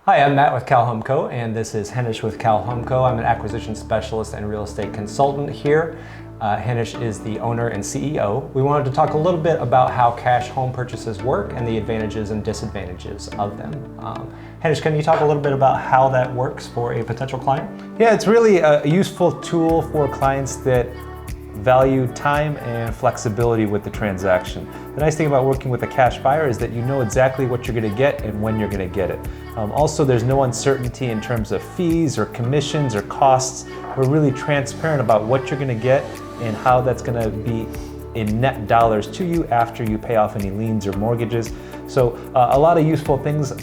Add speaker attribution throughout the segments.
Speaker 1: Hi, I'm Matt with CalHomeCo, and this is Henish with CalHomeCo. I'm an acquisition specialist and real estate consultant here. Henish is the owner and CEO. We wanted to talk a little bit about how cash home purchases work and the advantages and disadvantages of them. Henish, can you talk a little bit about how that works for a potential client?
Speaker 2: Yeah, it's really a useful tool for clients that value time and flexibility with the transaction. The nice thing about working with a cash buyer is that you know exactly what you're going to get and when you're going to get it. Also, there's no uncertainty in terms of fees or commissions or costs. We're really transparent about what you're going to get and how that's going to be in net dollars to you after you pay off any liens or mortgages. So a lot of useful things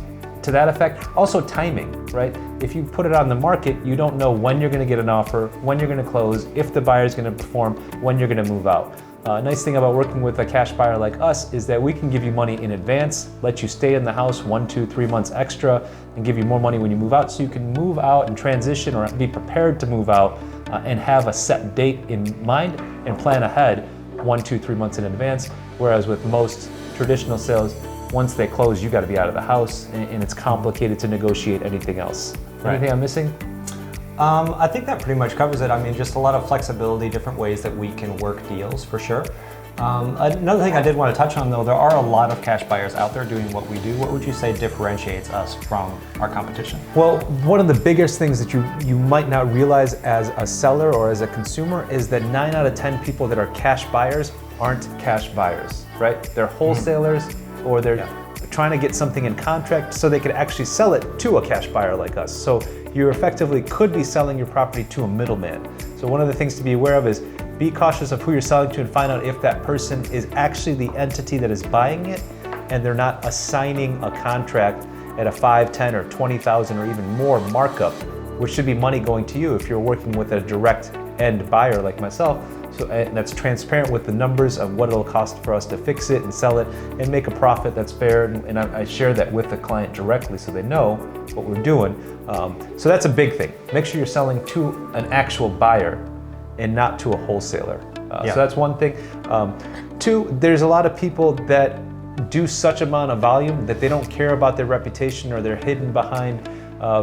Speaker 2: to that effect. Also timing, right? If you put it on the market, you don't know when you're going to get an offer, when you're going to close, if the buyer is going to perform, when you're going to move out. Nice thing about working with a cash buyer like us is that we can give you money in advance, let you stay in the house 1, 2, 3 months extra, and give you more money when you move out, so you can move out and transition or be prepared to move out and have a set date in mind and plan ahead 1, 2, 3 months in advance. Whereas with most traditional sales, once they close, you got to be out of the house, and it's complicated to negotiate anything else.
Speaker 1: Right.
Speaker 2: Anything I'm missing?
Speaker 1: I think that pretty much covers it. I mean, just a lot of flexibility, different ways that we can work deals for sure. Another thing I did want to touch on though, there are a lot of cash buyers out there doing what we do. What would you say differentiates us from our competition?
Speaker 2: Well, one of the biggest things that you might not realize as a seller or as a consumer is that 9 out of 10 people that are cash buyers aren't cash buyers, right? They're wholesalers or they're trying to get something in contract so they could actually sell it to a cash buyer like us. So you effectively could be selling your property to a middleman. So one of the things to be aware of is be cautious of who you're selling to and find out if that person is actually the entity that is buying it and they're not assigning a contract at a 5, 10, or 20,000 or even more markup, which should be money going to you if you're working with a direct end buyer like myself. So and that's transparent with the numbers of what it'll cost for us to fix it and sell it and make a profit that's fair. And I share that with the client directly so they know what we're doing. So that's a big thing. Make sure you're selling to an actual buyer and not to a wholesaler. So that's one thing. Two, there's a lot of people that do such amount of volume that they don't care about their reputation, or they're hidden behind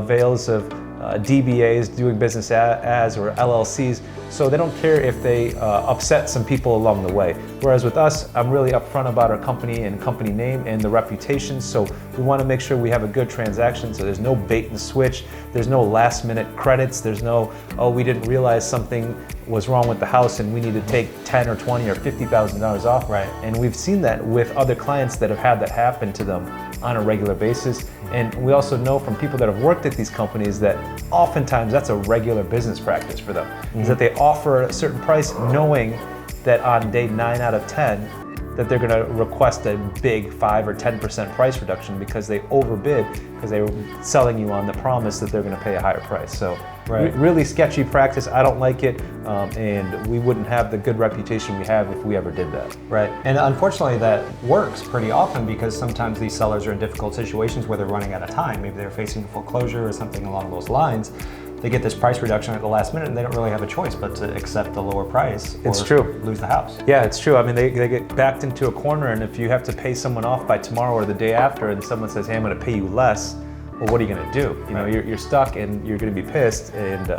Speaker 2: veils of DBAs, doing business as, or LLCs, so they don't care if they upset some people along the way. Whereas with us, I'm really upfront about our company and company name and the reputation, so we want to make sure we have a good transaction, so there's no bait and switch, there's no last minute credits, there's no, oh, we didn't realize something was wrong with the house and we need to take 10 or 20 or $50,000 off.
Speaker 1: Right.
Speaker 2: And we've seen that with other clients that have had that happen to them on a regular basis. And we also know from people that have worked at these companies that oftentimes that's a regular business practice for them, is that they offer a certain price knowing that on day 9 out of 10 that they're going to request a big 5 or 10% price reduction because they overbid, because they were selling you on the promise that they're going to pay a higher price. So really sketchy practice. I don't like it, and we wouldn't have the good reputation we have if we ever did that.
Speaker 1: Right, and unfortunately that works pretty often because sometimes these sellers are in difficult situations where they're running out of time. Maybe they're facing foreclosure or something along those lines. They get this price reduction at the last minute and they don't really have a choice but to accept the lower price or lose the house.
Speaker 2: Yeah, it's true. I mean, they get backed into a corner, and if you have to pay someone off by tomorrow or the day after and someone says, hey, I'm going to pay you less, well, what are you going to do? You know, you're stuck and you're going to be pissed, and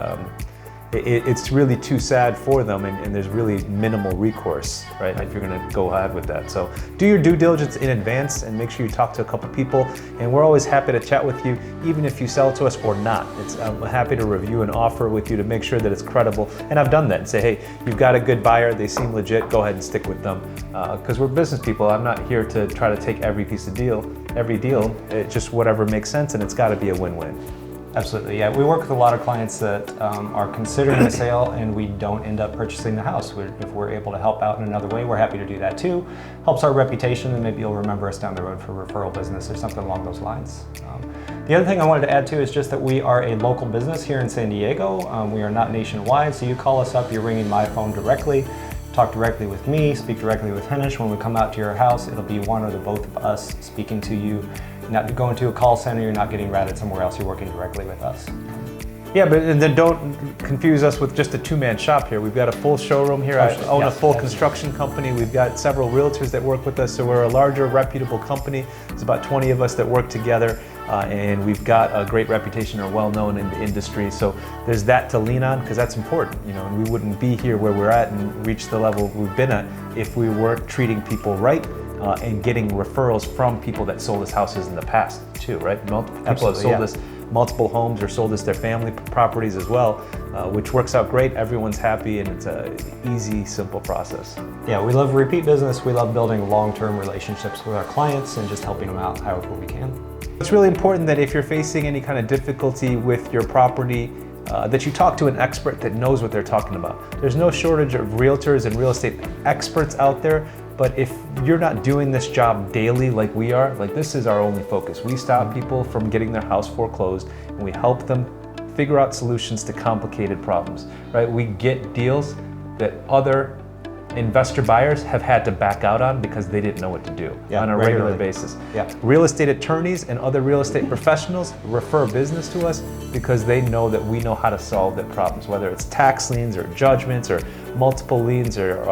Speaker 2: it's really too sad for them, and there's really minimal recourse, right, if you're going to go ahead with that. So do your due diligence in advance and make sure you talk to a couple people, and we're always happy to chat with you, even if you sell to us or not. I'm happy to review an offer with you to make sure that it's credible, and I've done that and say, hey, you've got a good buyer, they seem legit, go ahead and stick with them, because we're business people. I'm not here to try to take every deal, it's just whatever makes sense, and it's got to be a win-win.
Speaker 1: Absolutely, yeah. We work with a lot of clients that are considering a sale and we don't end up purchasing the house. If we're able to help out in another way, we're happy to do that too. Helps our reputation, and maybe you'll remember us down the road for referral business or something along those lines. The other thing I wanted to add too is just that we are a local business here in San Diego. We are not nationwide, so you call us up, you're ringing my phone directly, talk directly with me, speak directly with Henish. When we come out to your house, it'll be one or the both of us speaking to you. You're not going to a call center, you're not getting routed somewhere else, you're working directly with us.
Speaker 2: Yeah, but then don't confuse us with just a two-man shop here. We've got a full showroom here. I own a full construction company. We've got several realtors that work with us, so we're a larger, reputable company. There's about 20 of us that work together. and we've got a great reputation, are well known in the industry. So there's that to lean on, because that's important, and we wouldn't be here where we're at and reach the level we've been at if we weren't treating people right and getting referrals from people that sold us houses in the past too, right? Multiple people have sold us multiple homes or sold us their family properties as well, which works out great. Everyone's happy, and it's an easy, simple process.
Speaker 1: Yeah, we love repeat business. We love building long-term relationships with our clients and just helping them out however we can.
Speaker 2: It's really important that if you're facing any kind of difficulty with your property, that you talk to an expert that knows what they're talking about. There's no shortage of realtors and real estate experts out there, but if you're not doing this job daily like we are, like this is our only focus. We stop people from getting their house foreclosed, and we help them figure out solutions to complicated problems, right? We get deals that other investor buyers have had to back out on because they didn't know what to do on a regular basis. Real estate attorneys and other real estate professionals refer business to us because they know that we know how to solve their problems, whether it's tax liens or judgments or multiple liens or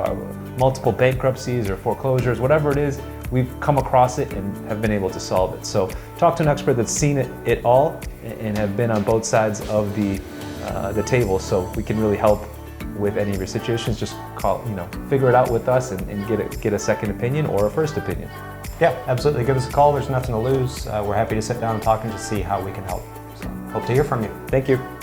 Speaker 2: multiple bankruptcies or foreclosures, whatever it is, we've come across it and have been able to solve it. So talk to an expert that's seen it all and have been on both sides of the table, so we can really help with any of your situations. Just call, figure it out with us and get a second opinion or a first opinion.
Speaker 1: Yeah, absolutely. Give us a call. There's nothing to lose. We're happy to sit down and talk and to see how we can help. So hope to hear from you.
Speaker 2: Thank you.